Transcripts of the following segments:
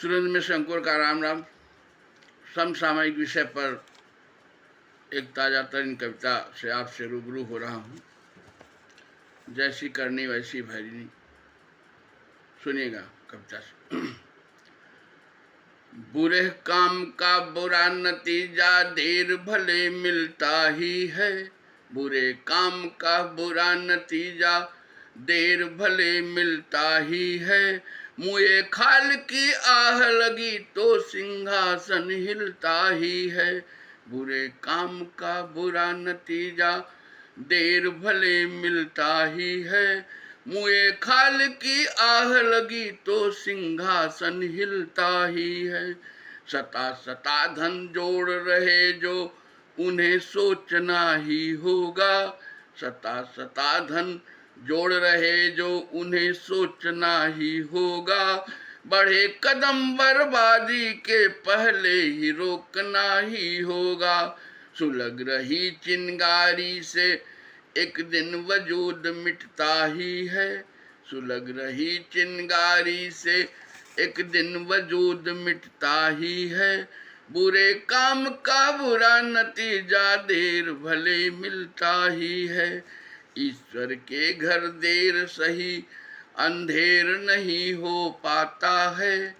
सुरेंद्र मिश्र अंकुर का राम राम। समसामयिक विषय पर एक ताजा तरीन कविता से आपसे रूबरू हो रहा हूँ। जैसी करनी वैसी भरनी। सुनिएगा कविता से। बुरे काम का बुरा नतीजा देर भले मिलता ही है। बुरे काम का बुरा नतीजा देर भले मिलता ही है। मुँहे खाल की आह लगी तो सिंहासन हिलता ही है। बुरे काम का बुरा नतीजा देर भले मिलता ही है। मुँहे खाल की आह लगी तो सिंहासन हिलता ही है। सता सता धन जोड़ रहे जो उन्हें सोचना ही होगा। सता सता धन जोड़ रहे जो उन्हें सोचना ही होगा। बढ़े कदम बर्बादी के पहले ही रोकना ही होगा। सुलग रही चिंगारी से एक दिन वजूद मिटता ही है। सुलग रही चिंगारी से एक दिन वजूद मिटता ही है। बुरे काम का बुरा नतीजा देर भले मिलता ही है। ईश्वर के घर देर सही अंधेर नहीं हो पाता है।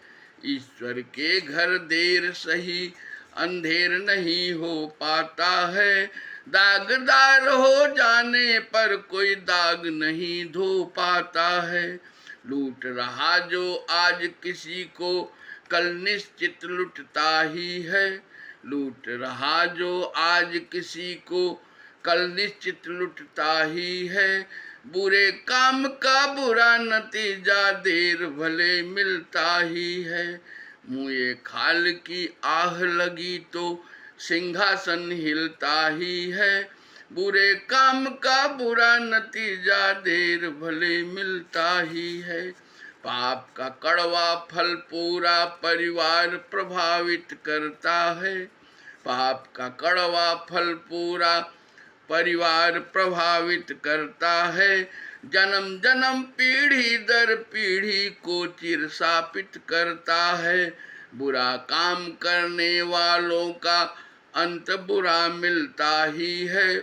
ईश्वर के घर देर सही अंधेर नहीं हो पाता है। दागदार हो जाने पर कोई दाग नहीं धो पाता है। लूट रहा जो आज किसी को कल निश्चित लुटता ही है। लूट रहा जो आज किसी को कल निश्चित लुटता ही है। बुरे काम का बुरा नतीजा देर भले मिलता ही है। मुँहे खाल की आह लगी तो सिंहासन हिलता ही है। बुरे काम का बुरा नतीजा देर भले मिलता ही है। पाप का कड़वा फल पूरा परिवार प्रभावित करता है। पाप का कड़वा फल पूरा परिवार प्रभावित करता है। जन्म जन्म पीढ़ी दर पीढ़ी को चिरसापित करता है। बुरा काम करने वालों का अंत बुरा मिलता ही है।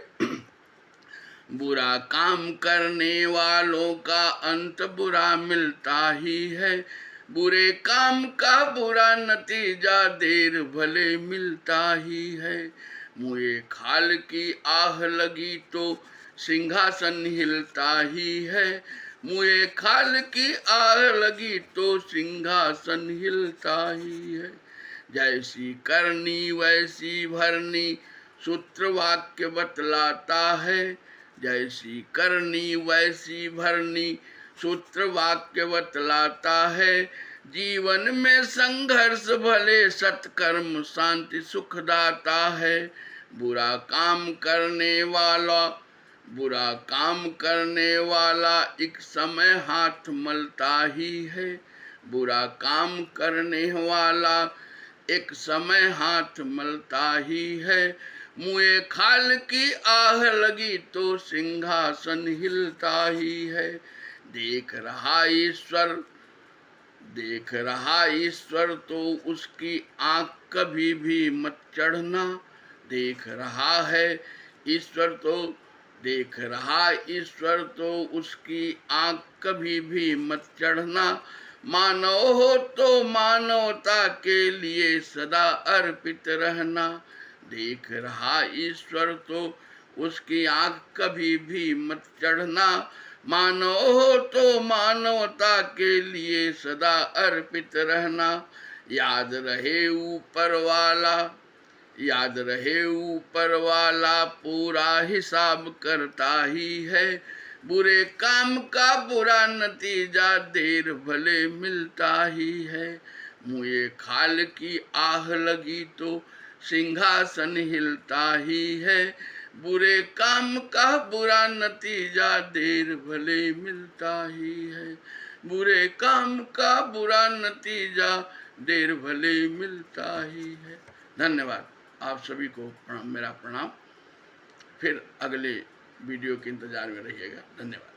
बुरा काम करने वालों का अंत बुरा मिलता ही है। बुरे काम का बुरा नतीजा देर भले मिलता ही है। मुँहे खाल की आह लगी तो सिंहासन हिलता ही है। मुँहे खाल की आह लगी तो सिंहासन हिलता ही है। जैसी करनी वैसी भरनी सूत्र वाक्य बतलाता है। जैसी करनी वैसी भरनी सूत्र वाक्य बतलाता है। जीवन में संघर्ष भले सत्कर्म शांति सुखदाता है। बुरा काम करने वाला एक समय हाथ मलता ही है। बुरा काम करने वाला एक समय हाथ मलता ही है। मुँहे खाल की आह लगी तो सिंहासन हिलता ही है। देख रहा ईश्वर तो उसकी आँख कभी भी मत चढ़ना। देख रहा ईश्वर तो उसकी आँख कभी भी मत चढ़ना। मानव हो तो मानवता के लिए सदा अर्पित रहना। देख रहा ईश्वर तो उसकी आँख कभी भी मत चढ़ना। मानव हो तो मानवता के लिए सदा अर्पित रहना। याद रहे ऊपर वाला पूरा हिसाब करता ही है। बुरे काम का बुरा नतीजा देर भले मिलता ही है। मुँहे खाल की आह लगी तो सिंहासन हिलता ही है। बुरे काम का बुरा नतीजा देर भले मिलता ही है। बुरे काम का बुरा नतीजा देर भले मिलता ही है। धन्यवाद। आप सभी को मेरा प्रणाम। फिर अगले वीडियो के इंतजार में रहिएगा। धन्यवाद।